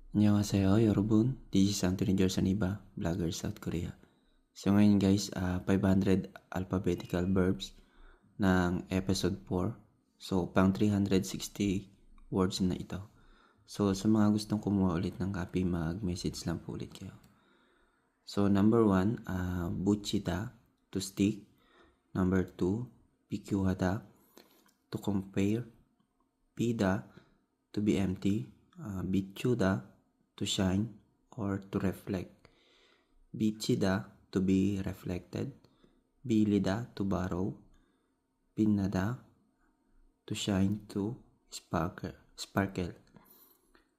Annyeonghaseyo, Yorobun. This is Anthony George Saniba, vlogger South Korea. So ngayon guys, 500 alphabetical verbs ng episode 4. So pang 360 words na ito. So sa mga gustong kumuha ulit ng copy, mag-message lang po ulit kayo. So number 1, buchida, to stick. Number 2, pikyuhada, to compare. Pida, to be empty. Bichuda, to shine or to reflect. Bichida, to be reflected. Bilida, to borrow. Pinada, to shine, to sparkle.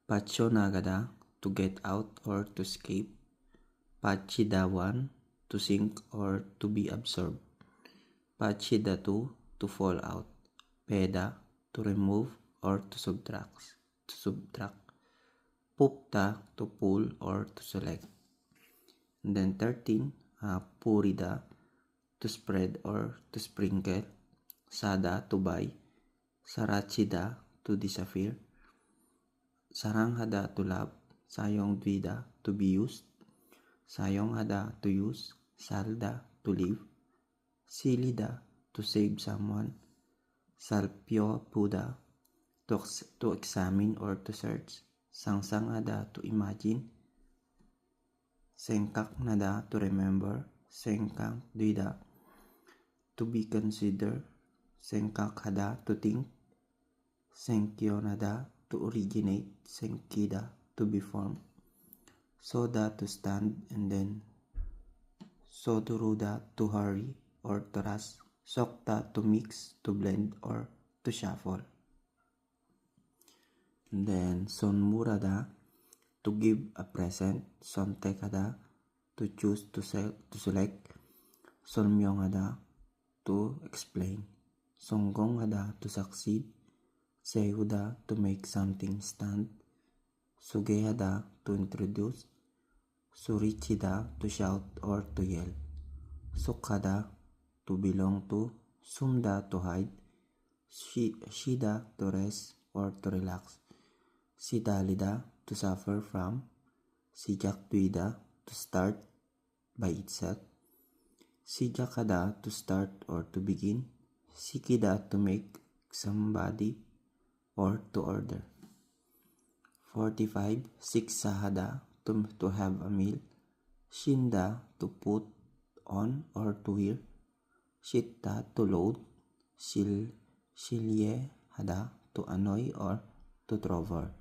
Pachonagada, to get out or to escape. Pachidawan, to sink or to be absorbed. Pachidatu, to fall out. Peda, to remove or to subtract. Pupta, to pull or to select. And then 13, purida, to spread or to sprinkle. Sada, to buy. Sarachida, to disappear. Saranghada, to love. Sayong dvida, to be used. Sayong hada, to use. Salda, to live. Silida, to save someone. Salpyo puda, to examine or to search. Sangsangada, to imagine. Sengkaknada, to remember. Sengkang dvida, to be considered. Sengkakhada, to think. Senkyonada, to originate. Senkida, to be formed. Soda, to stand, and then soduruda, to hurry or to rush. Sokta, to mix, to blend or to shuffle. And then sonmurada, to give a present. Sontekada, to choose, to select. Sonmyongada, to explain. Songgonghada, to succeed. Sehuda, to make something stand. Sugehada, to introduce. Surichida, to shout or to yell. Sukhada, to belong to. Sumda, to hide. Shida, to rest or to relax. Sidalida, to suffer from. Sijakduida, to start by itself. Sijakada, to start or to begin. Sikida, to make somebody or to order. 45, siksahada, to have a meal. Shinda, to put on or to wear. Shitta, to load. Shilyehada, to annoy or to trover.